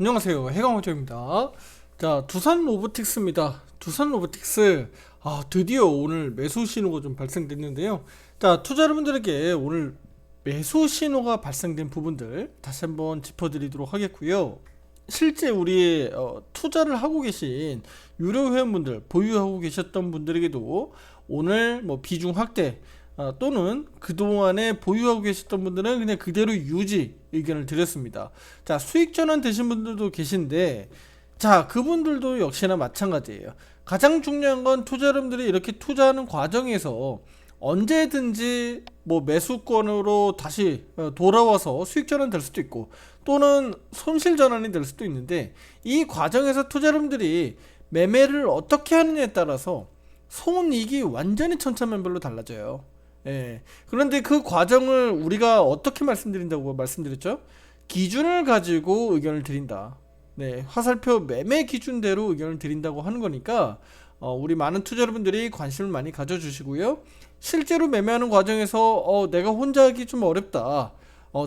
안녕하세요. 해강호조입니다. 자, 두산 로보틱스입니다. 두산 로보틱스. 드디어 오늘 매수 신호가 좀 발생됐는데요. 자, 투자 여러분들에게 오늘 매수 신호가 발생된 부분들 다시 한번 짚어드리도록 하겠고요. 실제 우리 투자를 하고 계신 유료 회원분들, 보유하고 계셨던 분들에게도 오늘 뭐 비중 확대 또는 그동안에 보유하고 계셨던 분들은 그냥 그대로 유지 의견을 드렸습니다. 자, 수익 전환 되신 분들도 계신데, 자, 그분들도 역시나 마찬가지예요. 가장 중요한 건 투자 여러분들이 이렇게 투자하는 과정에서 언제든지 뭐 매수권으로 다시 돌아와서 수익 전환 될 수도 있고 또는 손실 전환이 될 수도 있는데, 이 과정에서 투자 여러분들이 매매를 어떻게 하느냐에 따라서 손익이 완전히 천차만별로 달라져요. 예. 그런데 그 과정을 우리가 어떻게 말씀드린다고 말씀드렸죠? 기준을 가지고 의견을 드린다. 네, 화살표 매매 기준대로 의견을 드린다고 하는 거니까 우리 많은 투자 여러분들이 관심을 많이 가져주시고요. 실제로 매매하는 과정에서 내가 혼자 하기 좀 어렵다.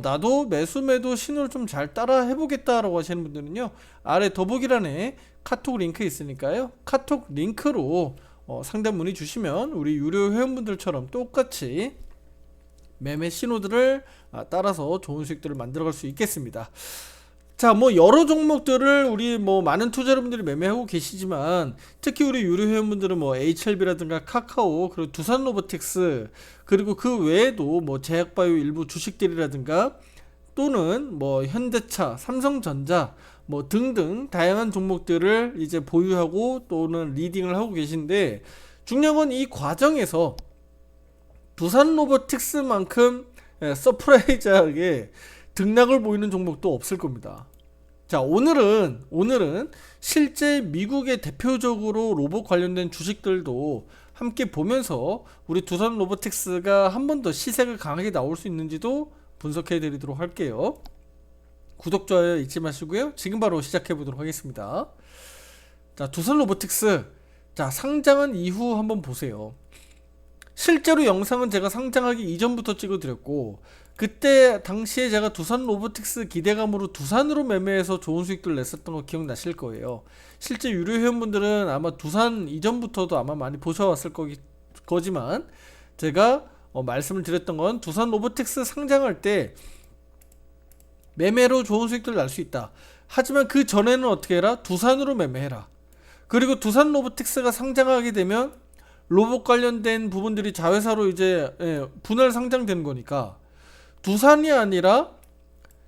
나도 매수 매도 신호를 좀 잘 따라 해보겠다라고 하시는 분들은요, 아래 더보기란에 카톡 링크 있으니까요. 카톡 링크로 상담 문의 주시면 우리 유료 회원분들처럼 똑같이 매매 신호들을 따라서 좋은 수익들을 만들어갈 수 있겠습니다. 자, 뭐 여러 종목들을 우리 뭐 많은 투자 여러분들이 매매하고 계시지만, 특히 우리 유료 회원분들은 뭐 HLB라든가 카카오, 그리고 두산 로보틱스, 그리고 그 외에도 뭐 제약바이오 일부 주식들이라든가 또는 뭐 현대차, 삼성전자 뭐 등등 다양한 종목들을 이제 보유하고 또는 리딩을 하고 계신데, 중요한 건 이 과정에서 두산 로보틱스만큼 서프라이즈하게 등락을 보이는 종목도 없을 겁니다. 자, 오늘은 실제 미국의 대표적으로 로봇 관련된 주식들도 함께 보면서 우리 두산 로보틱스가 한 번 더 시세가 강하게 나올 수 있는지도 분석해 드리도록 할게요. 구독, 좋아요 잊지 마시고요. 지금 바로 시작해 보도록 하겠습니다. 자, 두산 로보틱스. 자, 상장한 이후 한번 보세요. 실제로 영상은 제가 상장하기 이전부터 찍어드렸고, 그때 당시에 제가 두산 로보틱스 기대감으로 두산으로 매매해서 좋은 수익들 냈었던 거 기억나실 거예요. 실제 유료 회원분들은 아마 두산 이전부터도 아마 많이 보셔왔을 거지만, 제가 말씀을 드렸던 건 두산 로보틱스 상장할 때 매매로 좋은 수익들 날 수 있다. 하지만 그 전에는 어떻게 해라? 두산으로 매매해라. 그리고 두산 로보틱스가 상장하게 되면 로봇 관련된 부분들이 자회사로 이제 분할 상장되는 거니까 두산이 아니라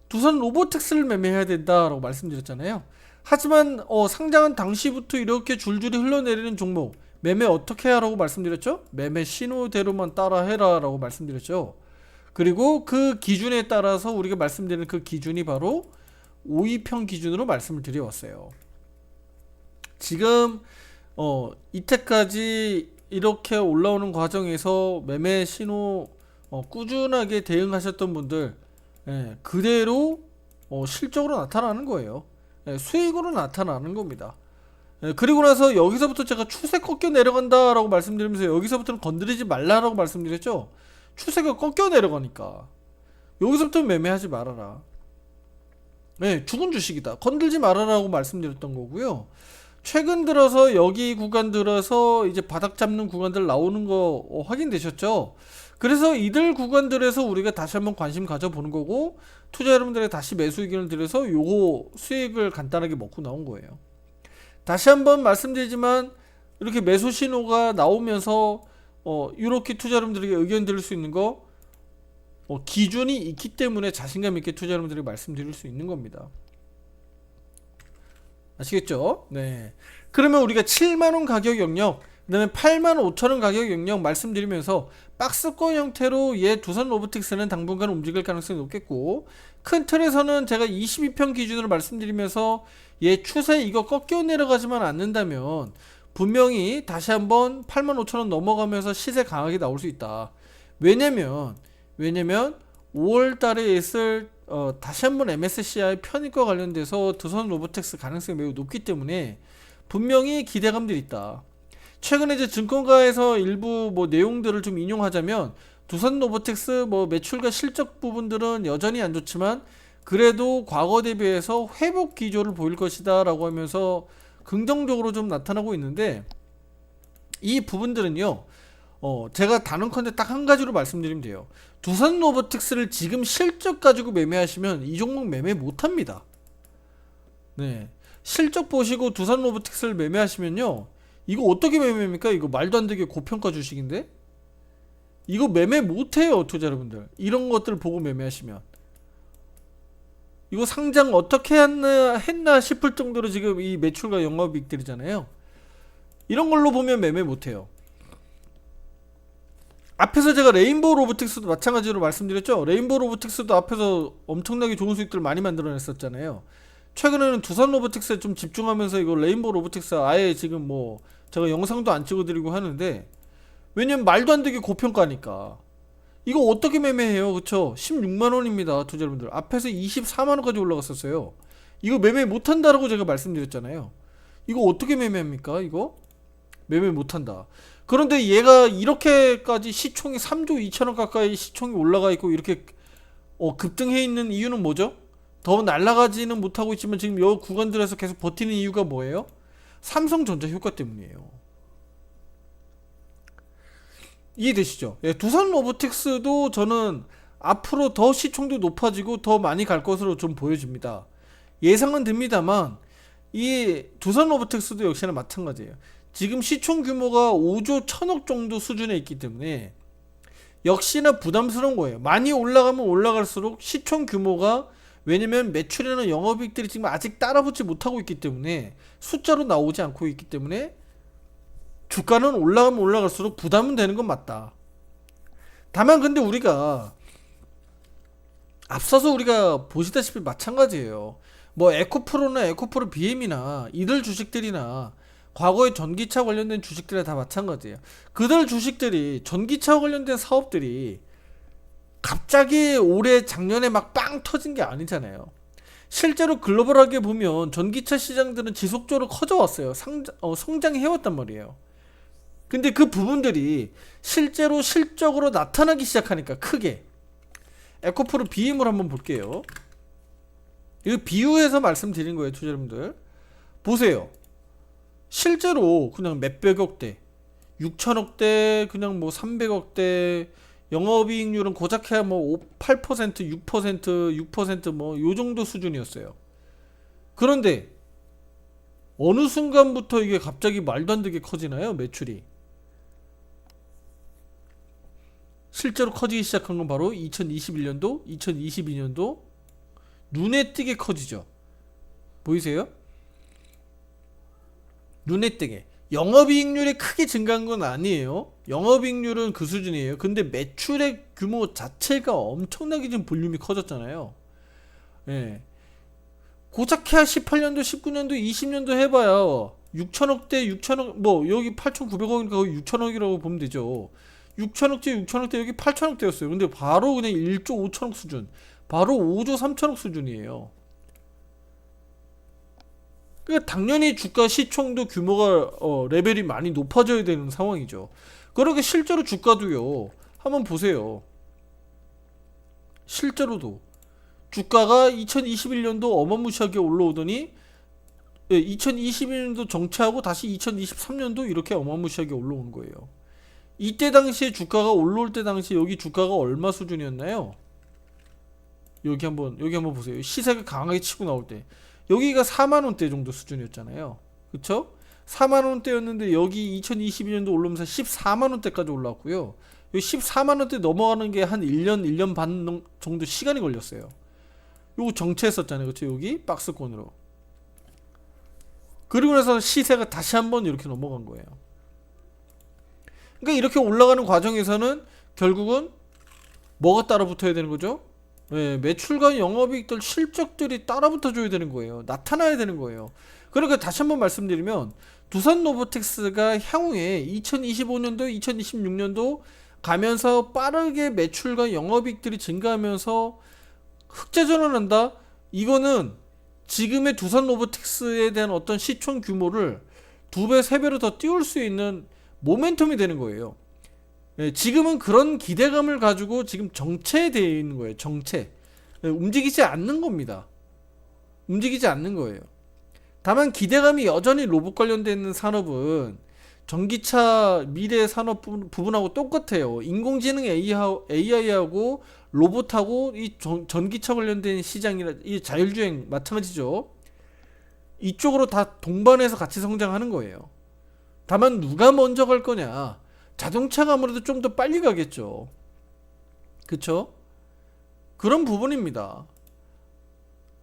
두산 로보틱스를 매매해야 된다라고 말씀드렸잖아요. 하지만 상장한 당시부터 이렇게 줄줄이 흘러내리는 종목 매매 어떻게 하라고 말씀드렸죠? 매매 신호대로만 따라 해라 라고 말씀드렸죠. 그리고 그 기준에 따라서 우리가 말씀드리는 그 기준이 바로 5위평 기준으로 말씀을 드려왔어요. 지금 이때까지 이렇게 올라오는 과정에서 매매 신호 꾸준하게 대응하셨던 분들, 그대로 실적으로 나타나는 거예요. 수익으로 나타나는 겁니다. 그리고 나서 여기서부터 제가 추세 꺾여 내려간다 라고 말씀드리면서 여기서부터는 건드리지 말라라고 말씀드렸죠. 추세가 꺾여 내려가니까 여기서부터 매매하지 말아라. 죽은 주식이다, 건들지 말아라고 말씀드렸던 거고요. 최근 들어서 여기 구간 들어서 이제 바닥 잡는 구간들 나오는 거 확인되셨죠? 그래서 이들 구간들에서 우리가 다시 한번 관심 가져보는 거고, 투자 여러분들에게 다시 매수 의견을 드려서 요거 수익을 간단하게 먹고 나온 거예요. 다시 한번 말씀드리지만, 이렇게 매수 신호가 나오면서 이렇게 투자 여러분들에게 의견 드릴 수 있는 거 기준이 있기 때문에 자신감 있게 투자 여러분들에게 말씀드릴 수 있는 겁니다. 아시겠죠? 네. 그러면 우리가 7만원 가격 영역, 그 다음에 85,000원 가격 영역 말씀드리면서 박스권 형태로 두산 로보틱스는 당분간 움직일 가능성이 높겠고, 큰 틀에서는 제가 22평 기준으로 말씀드리면서 추세 이거 꺾여 내려가지만 않는다면 분명히 다시 한번 85,000원 넘어가면서 시세 강하게 나올 수 있다. 왜냐면 5월달에 있을 다시 한번 MSCI 편입과 관련돼서 두산 로보틱스 가능성이 매우 높기 때문에 분명히 기대감들이 있다. 최근에 이제 증권가에서 일부 뭐 내용들을 좀 인용하자면, 두산 로보틱스 뭐 매출과 실적 부분들은 여전히 안 좋지만 그래도 과거 대비해서 회복 기조를 보일 것이다 라고 하면서 긍정적으로 좀 나타나고 있는데, 이 부분들은요 제가 단언컨대 딱 한 가지로 말씀드리면 돼요. 두산 로보틱스를 지금 실적 가지고 매매하시면 이 종목 매매 못합니다. 네, 실적 보시고 두산 로보틱스를 매매하시면요, 이거 어떻게 매매합니까? 이거 말도 안 되게 고평가 주식인데 이거 매매 못해요 투자 여러분들. 이런 것들 보고 매매하시면 이거 상장 어떻게 했나 싶을 정도로 지금 이 매출과 영업이익들이잖아요. 이런 걸로 보면 매매 못해요. 앞에서 제가 레인보우 로보틱스도 마찬가지로 말씀드렸죠. 레인보우 로보틱스도 앞에서 엄청나게 좋은 수익들 많이 만들어냈었잖아요. 최근에는 두산 로보틱스에 좀 집중하면서 이거 레인보우 로보틱스 아예 지금 뭐 제가 영상도 안 찍어드리고 하는데, 왜냐면 말도 안 되게 고평가니까. 이거 어떻게 매매해요? 그쵸? 16만원입니다 투자 여러분들. 앞에서 24만원까지 올라갔었어요. 이거 매매 못한다라고 제가 말씀드렸잖아요. 이거 어떻게 매매합니까? 이거 매매 못한다. 그런데 얘가 이렇게까지 시총이 3조 2천억 가까이 시총이 올라가 있고 이렇게 급등해 있는 이유는 뭐죠? 더 날아가지는 못하고 있지만 지금 이 구간들에서 계속 버티는 이유가 뭐예요? 삼성전자 효과 때문이에요. 이해되시죠? 예, 두산 로보틱스도 저는 앞으로 더 시총도 높아지고 더 많이 갈 것으로 좀 보여집니다. 예상은 됩니다만 이 두산 로보틱스도 역시나 마찬가지예요. 지금 시총 규모가 5조 1000억 정도 수준에 있기 때문에 역시나 부담스러운 거예요. 많이 올라가면 올라갈수록 시총 규모가, 왜냐면 매출이나 영업이익들이 지금 아직 따라붙지 못하고 있기 때문에 숫자로 나오지 않고 있기 때문에 주가는 올라가면 올라갈수록 부담은 되는 건 맞다. 다만 근데 우리가 앞서서 우리가 보시다시피 마찬가지예요. 뭐 에코프로나 에코프로 BM이나 이들 주식들이나 과거에 전기차 관련된 주식들이 다 마찬가지예요. 그들 주식들이, 전기차 관련된 사업들이 갑자기 올해 작년에 막 빵 터진 게 아니잖아요. 실제로 글로벌하게 보면 전기차 시장들은 지속적으로 커져왔어요. 성장해왔단 말이에요. 근데 그 부분들이 실제로 실적으로 나타나기 시작하니까 크게, 에코프로 BM을 한번 볼게요. 이거 비유해서 말씀드린 거예요 투자 여러분들. 보세요. 실제로 그냥 몇백억대, 6천억대, 그냥 뭐 300억대, 영업이익률은 고작해야 뭐 8%, 6%, 뭐 요정도 수준이었어요. 그런데 어느 순간부터 이게 갑자기 말도 안 되게 커지나요? 매출이 실제로 커지기 시작한 건 바로 2021년도, 2022년도 눈에 띄게 커지죠. 보이세요? 눈에 띄게. 영업이익률이 크게 증가한 건 아니에요. 영업이익률은 그 수준이에요. 근데 매출의 규모 자체가 엄청나게 지금 볼륨이 커졌잖아요. 예. 고작해야 18년도, 19년도, 20년도 해봐야 6천억대, 6천억, 뭐 여기 8,900억이니까 거의 6천억이라고 보면 되죠. 6천억대 여기 8천억대였어요. 근데 바로 그냥 1조 5천억 수준, 바로 5조 3천억 수준이에요. 그러니까 당연히 주가 시총도 규모가 레벨이 많이 높아져야 되는 상황이죠. 그렇게 실제로 주가도요, 한번 보세요. 실제로도 주가가 2021년도 어마무시하게 올라오더니 2021년도 정체하고 다시 2023년도 이렇게 어마무시하게 올라오는 거예요. 이때 당시에 주가가 올라올 때 당시 여기 주가가 얼마 수준이었나요? 여기 한번 보세요. 시세가 강하게 치고 나올 때 여기가 4만원대 정도 수준이었잖아요. 그쵸? 4만원대였는데 여기 2022년도 올라오면서 14만원대까지 올라왔고요. 여기 14만원대 넘어가는 게 한 1년 반 정도 시간이 걸렸어요. 요거 정체했었잖아요. 그쵸? 여기 박스권으로. 그리고 나서 시세가 다시 한번 이렇게 넘어간 거예요. 그러니까 이렇게 올라가는 과정에서는 결국은 뭐가 따라 붙어야 되는 거죠? 네, 매출과 영업이익들 실적들이 따라붙어 줘야 되는 거예요. 나타나야 되는 거예요. 그러니까 다시 한번 말씀드리면 두산 로보틱스가 향후에 2025년도, 2026년도 가면서 빠르게 매출과 영업이익들이 증가하면서 흑자전환한다? 이거는 지금의 두산 로보틱스에 대한 어떤 시총 규모를 2배, 3배로 더 띄울 수 있는 모멘텀이 되는 거예요. 지금은 그런 기대감을 가지고 지금 정체되어 있는 거예요. 정체. 움직이지 않는 겁니다. 움직이지 않는 거예요. 다만 기대감이 여전히 로봇 관련돼 있는 산업은 전기차 미래 산업 부분하고 똑같아요. 인공지능 AI하고 로봇하고 이 전기차 관련된 시장이라 이 자율주행 마찬가지죠. 이쪽으로 다 동반해서 같이 성장하는 거예요. 다만 누가 먼저 갈 거냐? 자동차가 아무래도 좀 더 빨리 가겠죠. 그쵸? 그런 부분입니다.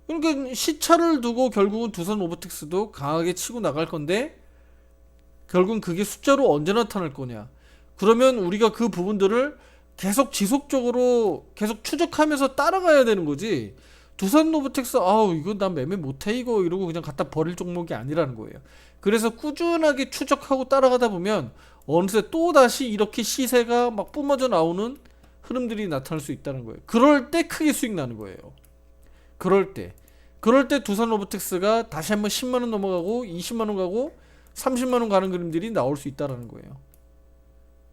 그러니까 시차를 두고 결국은 두산 로보틱스도 강하게 치고 나갈 건데 결국은 그게 숫자로 언제 나타날 거냐. 그러면 우리가 그 부분들을 계속 지속적으로 계속 추적하면서 따라가야 되는 거지. 두산 로보틱스 아우 이거 난 매매 못해 이거 이러고 그냥 갖다 버릴 종목이 아니라는 거예요. 그래서 꾸준하게 추적하고 따라가다 보면 어느새 또 다시 이렇게 시세가 막 뿜어져 나오는 흐름들이 나타날 수 있다는 거예요. 그럴 때 크게 수익 나는 거예요. 그럴 때 두산 로보틱스가 다시 한번 10만원 넘어가고 20만원 가고 30만원 가는 그림들이 나올 수 있다는 거예요.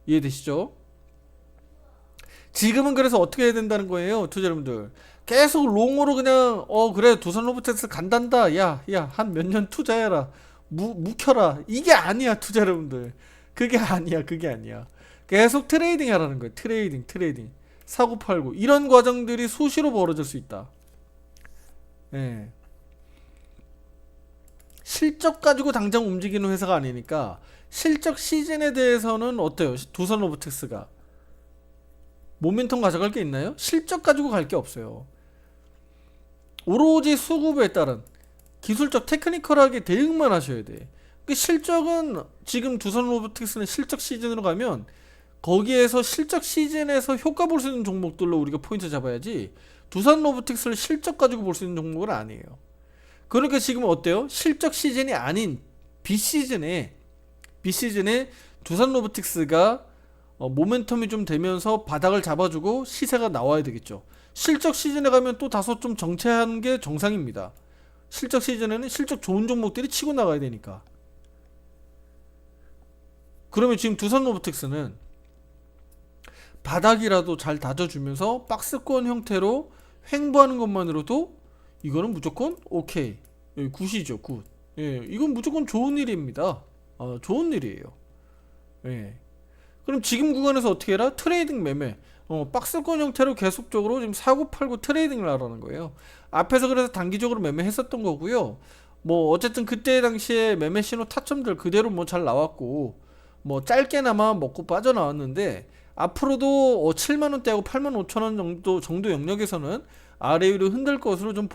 이해되시죠? 지금은 그래서 어떻게 해야 된다는 거예요, 투자 여러분들. 계속 롱으로 그냥 그래 두산 로보틱스 간단다. 야 한 몇 년 투자해라. 묵혀라. 이게 아니야, 투자 여러분들. 그게 아니야. 계속 트레이딩 하라는 거예요. 트레이딩. 사고 팔고 이런 과정들이 수시로 벌어질 수 있다. 예. 실적 가지고 당장 움직이는 회사가 아니니까 실적 시즌에 대해서는 어때요? 두산 로보틱스가 모멘텀 가져갈 게 있나요? 실적 가지고 갈 게 없어요. 오로지 수급에 따른 기술적 테크니컬하게 대응만 하셔야 돼. 그 실적은 지금 두산 로보틱스는 실적 시즌으로 가면 거기에서 실적 시즌에서 효과 볼 수 있는 종목들로 우리가 포인트 잡아야지 두산 로보틱스를 실적 가지고 볼 수 있는 종목은 아니에요. 그러니까 지금 어때요? 실적 시즌이 아닌 B시즌에 두산 로보틱스가 모멘텀이 좀 되면서 바닥을 잡아주고 시세가 나와야 되겠죠. 실적 시즌에 가면 또 다소 좀 정체하는 게 정상입니다. 실적 시즌에는 실적 좋은 종목들이 치고 나가야 되니까. 그러면 지금 두산 로보틱스는 바닥이라도 잘 다져주면서 박스권 형태로 횡보하는 것만으로도 이거는 무조건 오케이. 굿이죠, 굿. 예, 이건 무조건 좋은 일입니다. 좋은 일이에요. 예. 그럼 지금 구간에서 어떻게 해라? 트레이딩 매매. 박스권 형태로 계속적으로 지금 사고 팔고 트레이딩을 하라는 거예요. 앞에서 그래서 단기적으로 매매했었던 거고요. 뭐 어쨌든 그때 당시에 매매 신호 타점들 그대로 뭐 잘 나왔고 뭐 짧게나마 먹고 빠져나왔는데 앞으로도 7만원대하고 85,000원 정도 영역에서는 아래 위로 흔들 것으로 좀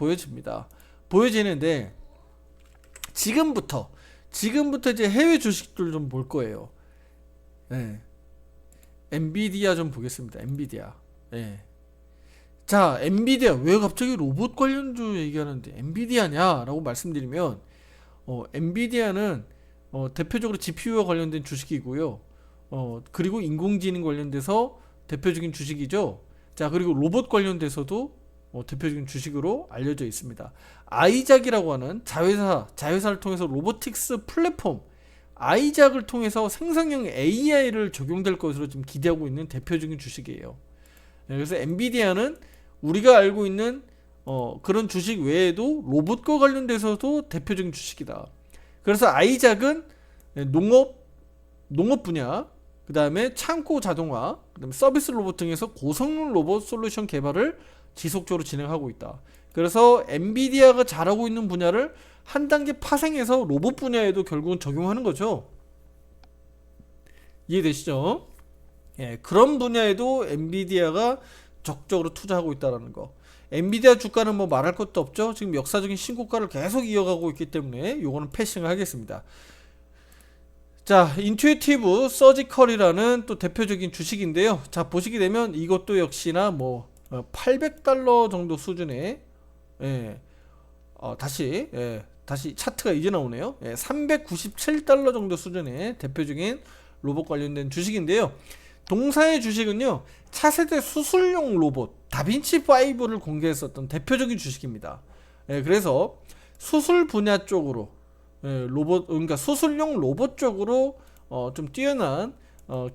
보여지는데 지금부터 이제 해외 주식들 좀 볼 거예요. 예. 엔비디아 좀 보겠습니다. 엔비디아. 예. 자, 엔비디아 왜 갑자기 로봇 관련주 얘기하는데 엔비디아냐라고 말씀드리면 엔비디아는 대표적으로 GPU와 관련된 주식이고요. 그리고 인공지능 관련돼서 대표적인 주식이죠. 자, 그리고 로봇 관련돼서도 대표적인 주식으로 알려져 있습니다. 아이작이라고 하는 자회사를 통해서 로보틱스 플랫폼 아이작을 통해서 생성형 AI를 적용될 것으로 지금 기대하고 있는 대표적인 주식이에요. 그래서 엔비디아는 우리가 알고 있는 그런 주식 외에도 로봇과 관련돼서도 대표적인 주식이다. 그래서 아이작은 농업 분야, 그 다음에 창고 자동화, 그 다음에 서비스 로봇 등에서 고성능 로봇 솔루션 개발을 지속적으로 진행하고 있다. 그래서 엔비디아가 잘하고 있는 분야를 한 단계 파생해서 로봇 분야에도 결국은 적용하는 거죠. 이해되시죠? 예, 그런 분야에도 엔비디아가 적극적으로 투자하고 있다는 거. 엔비디아 주가는 뭐 말할 것도 없죠. 지금 역사적인 신고가를 계속 이어가고 있기 때문에 요거는 패싱을 하겠습니다. 자, 인투이티브 서지컬이라는 또 대표적인 주식인데요. 자, 보시게 되면 이것도 역시나 뭐 $800 정도 수준의 다시 차트가 이제 나오네요. 397달러 정도 수준의 대표적인 로봇 관련된 주식인데요. 동사의 주식은요, 차세대 수술용 로봇 다빈치5를 공개했었던 대표적인 주식입니다. 그래서 수술 분야 쪽으로 그러니까 수술용 로봇 쪽으로 좀 뛰어난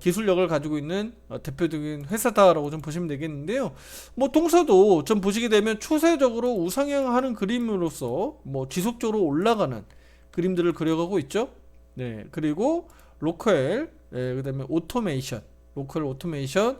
기술력을 가지고 있는 대표적인 회사다라고 좀 보시면 되겠는데요. 뭐 동사도 좀 보시게 되면 추세적으로 우상향하는 그림으로서 뭐 지속적으로 올라가는 그림들을 그려가고 있죠. 네, 그리고 로컬, 그다음에 오토메이션, 로컬 오토메이션.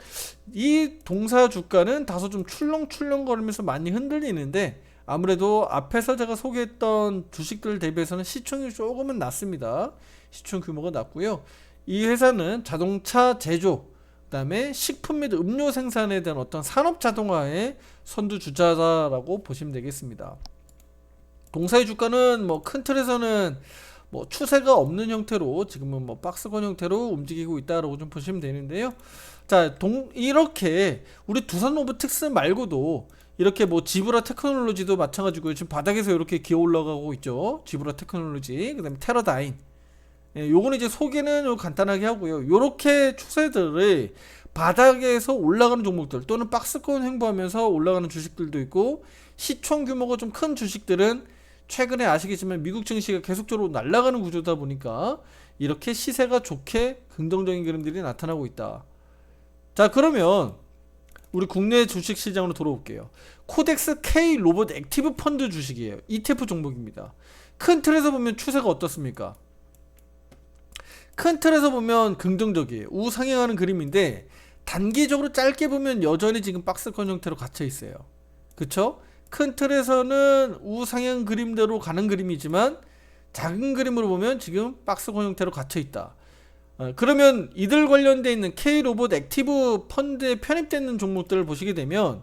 이 동사 주가는 다소 좀 출렁출렁거리면서 많이 흔들리는데 아무래도 앞에서 제가 소개했던 주식들 대비해서는 시총이 조금은 낮습니다. 시총 규모가 낮고요. 이 회사는 자동차 제조, 그다음에 식품 및 음료 생산에 대한 어떤 산업 자동화의 선두주자라고 보시면 되겠습니다. 동사의 주가는 뭐 큰 틀에서는 뭐 추세가 없는 형태로 지금은 뭐 박스권 형태로 움직이고 있다라고 좀 보시면 되는데요. 자, 이렇게 우리 두산 로보틱스 말고도 이렇게 뭐 지브라 테크놀로지도 마찬가지고요. 지금 바닥에서 이렇게 기어 올라가고 있죠. 지브라 테크놀로지, 그다음에 테라다인. 요거는 이제 소개는 간단하게 하고요. 요렇게 추세들을 바닥에서 올라가는 종목들 또는 박스권 횡보하면서 올라가는 주식들도 있고, 시총 규모가 좀 큰 주식들은 최근에 아시겠지만 미국 증시가 계속적으로 날아가는 구조다 보니까 이렇게 시세가 좋게 긍정적인 그림들이 나타나고 있다. 자, 그러면 우리 국내 주식 시장으로 돌아올게요. 코덱스 K 로봇 액티브 펀드 주식이에요. ETF 종목입니다. 큰 틀에서 보면 추세가 어떻습니까? 큰 틀에서 보면 긍정적이에요. 우상향하는 그림인데 단기적으로 짧게 보면 여전히 지금 박스권 형태로 갇혀 있어요. 그쵸? 큰 틀에서는 우상향 그림대로 가는 그림이지만 작은 그림으로 보면 지금 박스권 형태로 갇혀 있다. 그러면 이들 관련되어 있는 K로봇 액티브 펀드에 편입되어 있는 종목들을 보시게 되면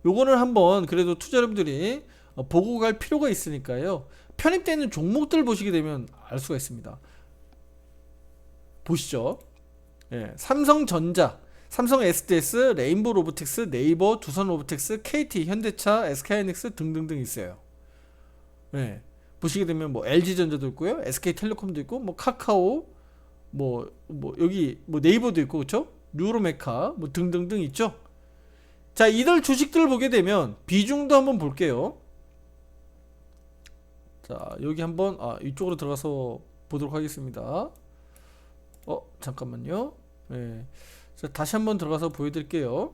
요거는 한번 그래도 투자자분들이 보고 갈 필요가 있으니까요. 편입되어 있는 종목들을 보시게 되면 알 수가 있습니다. 보시죠. 삼성전자, 삼성 SDS, 레인보 로보틱스, 네이버, 두산 로보틱스, KT, 현대차, SK하이닉스 등등등 있어요. 보시게 되면 뭐 LG전자도 있고요, SK텔레콤도 있고, 뭐 카카오, 뭐 여기 뭐 네이버도 있고, 그렇죠? 뉴로메카 뭐 등등등 있죠. 자, 이들 주식들을 보게 되면 비중도 한번 볼게요. 자, 여기 한번 이쪽으로 들어가서 보도록 하겠습니다. 잠깐만요. 자, 다시 한번 들어가서 보여드릴게요.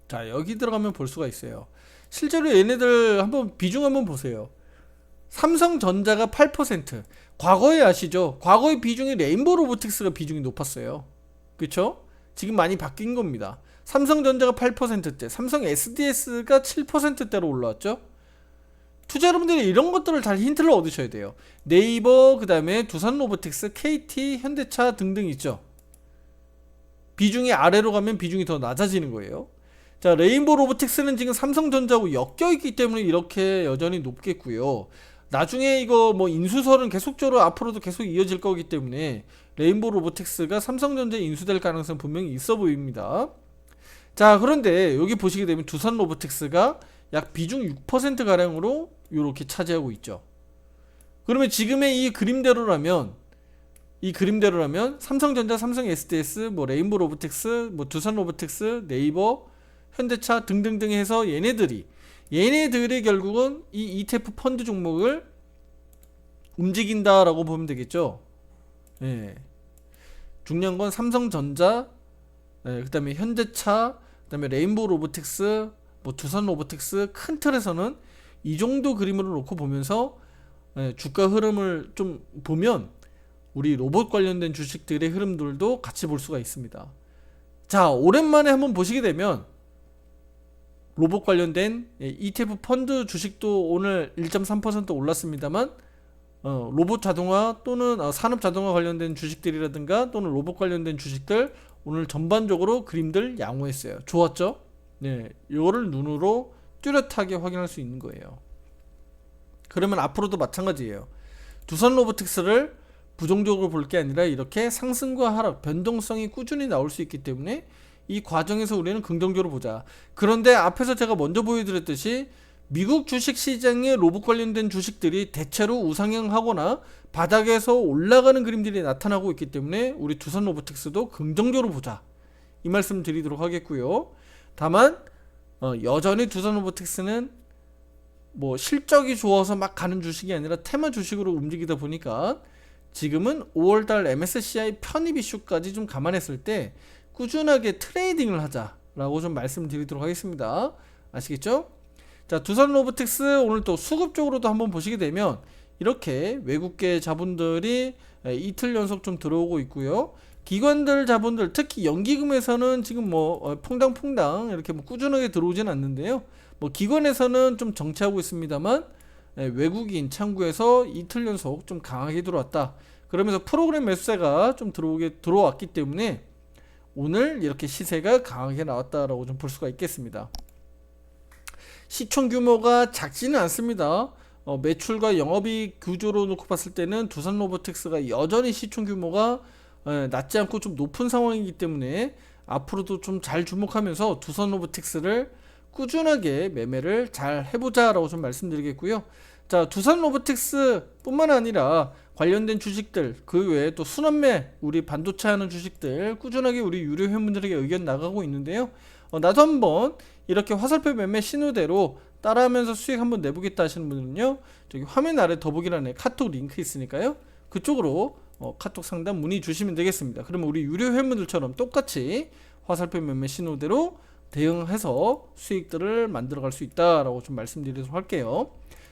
자, 여기 들어가면 볼 수가 있어요. 실제로 얘네들 한번 비중 한번 보세요. 삼성전자가 8%. 과거에 아시죠? 과거의 비중이 레인보 로보틱스가 비중이 높았어요. 그쵸? 지금 많이 바뀐 겁니다. 삼성전자가 8%대, 삼성 SDS가 7%대로 올라왔죠? 투자 여러분들이 이런 것들을 잘 힌트를 얻으셔야 돼요. 네이버, 그 다음에 두산 로보틱스, KT, 현대차 등등 있죠. 비중이 아래로 가면 비중이 더 낮아지는 거예요. 자, 레인보 로보틱스는 지금 삼성전자하고 엮여있기 때문에 이렇게 여전히 높겠고요. 나중에 이거 뭐 인수설은 계속적으로 앞으로도 계속 이어질 거기 때문에 레인보 로보틱스가 삼성전자에 인수될 가능성 분명히 있어 보입니다. 자, 그런데 여기 보시게 되면 두산 로보틱스가 약 비중 6%가량으로 이렇게 차지하고 있죠. 그러면 지금의 이 그림대로라면 삼성전자, 삼성 SDS, 뭐 레인보 로보틱스, 뭐 두산 로보틱스, 네이버, 현대차 등등등 해서 얘네들이 결국은 이 ETF 펀드 종목을 움직인다라고 보면 되겠죠. 중요한 건 삼성전자, 그다음에 현대차, 그다음에 레인보 로보틱스, 뭐 두산 로보틱스. 큰 틀에서는 이 정도 그림으로 놓고 보면서 주가 흐름을 좀 보면 우리 로봇 관련된 주식들의 흐름들도 같이 볼 수가 있습니다. 자, 오랜만에 한번 보시게 되면 로봇 관련된 ETF 펀드 주식도 오늘 1.3% 올랐습니다만 로봇 자동화 또는 산업 자동화 관련된 주식들이라든가 또는 로봇 관련된 주식들 오늘 전반적으로 그림들 양호했어요. 좋았죠? 이거를 눈으로 뚜렷하게 확인할 수 있는 거예요. 그러면 앞으로도 마찬가지예요. 두산 로보틱스를 부정적으로 볼 게 아니라 이렇게 상승과 하락, 변동성이 꾸준히 나올 수 있기 때문에 이 과정에서 우리는 긍정적으로 보자. 그런데 앞에서 제가 먼저 보여드렸듯이 미국 주식시장의 로봇 관련된 주식들이 대체로 우상향하거나 바닥에서 올라가는 그림들이 나타나고 있기 때문에 우리 두산 로보틱스도 긍정적으로 보자, 이 말씀 드리도록 하겠고요. 다만 여전히 두산 로보틱스는 뭐 실적이 좋아서 막 가는 주식이 아니라 테마 주식으로 움직이다 보니까 지금은 5월달 MSCI 편입 이슈까지 좀 감안했을 때 꾸준하게 트레이딩을 하자라고 좀 말씀드리도록 하겠습니다. 아시겠죠? 자, 두산 로보틱스 오늘 또 수급 쪽으로도 한번 보시게 되면 이렇게 외국계 자본들이 이틀 연속 좀 들어오고 있고요. 기관들 자본들 특히 연기금에서는 지금 뭐 퐁당퐁당 이렇게 뭐 꾸준하게 들어오진 않는데요. 뭐 기관에서는 좀 정체하고 있습니다만 외국인 창구에서 이틀 연속 좀 강하게 들어왔다. 그러면서 프로그램 매수세가 좀 들어왔기 때문에 오늘 이렇게 시세가 강하게 나왔다라고 좀 볼 수가 있겠습니다. 시총 규모가 작지는 않습니다. 매출과 영업이익 구조로 놓고 봤을 때는 두산 로보틱스가 여전히 시총 규모가 낮지 않고 좀 높은 상황이기 때문에 앞으로도 좀 잘 주목하면서 두산 로보틱스를 꾸준하게 매매를 잘 해보자 라고 좀 말씀드리겠고요. 자, 두산 로보틱스 뿐만 아니라 관련된 주식들 그 외에 또 순환매 우리 반도체 하는 주식들 꾸준하게 우리 유료 회원분들에게 의견 나가고 있는데요. 나도 한번 이렇게 화살표 매매 신호대로 따라하면서 수익 한번 내보겠다 하시는 분들은요, 저기 화면 아래 더보기란에 카톡 링크 있으니까요, 그쪽으로 카톡 상담 문의 주시면 되겠습니다. 그러면 우리 유료 회원분들처럼 똑같이 화살표 매매 신호대로 대응해서 수익들을 만들어갈 수 있다라고 좀 말씀드리도록 할게요.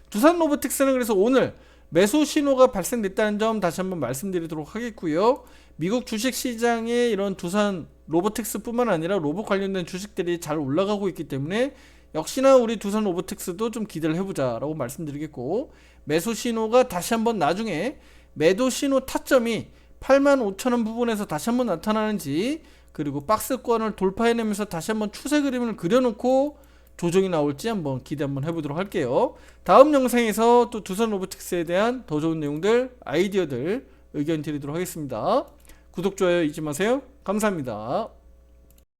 두산 로보틱스는 그래서 오늘 매수 신호가 발생됐다는 점 다시 한번 말씀드리도록 하겠고요. 미국 주식시장에 이런 두산 로보틱스 뿐만 아니라 로봇 관련된 주식들이 잘 올라가고 있기 때문에 역시나 우리 두산 로보틱스도 좀 기대를 해보자 라고 말씀드리겠고, 매수 신호가 다시 한번 나중에 매도 신호 타점이 85,000원 부분에서 다시 한번 나타나는지, 그리고 박스권을 돌파해내면서 다시 한번 추세 그림을 그려놓고 조정이 나올지 한번 기대 한번 해보도록 할게요. 다음 영상에서 또 두산 로보틱스에 대한 더 좋은 내용들, 아이디어들 의견 드리도록 하겠습니다. 구독, 좋아요 잊지 마세요. 감사합니다.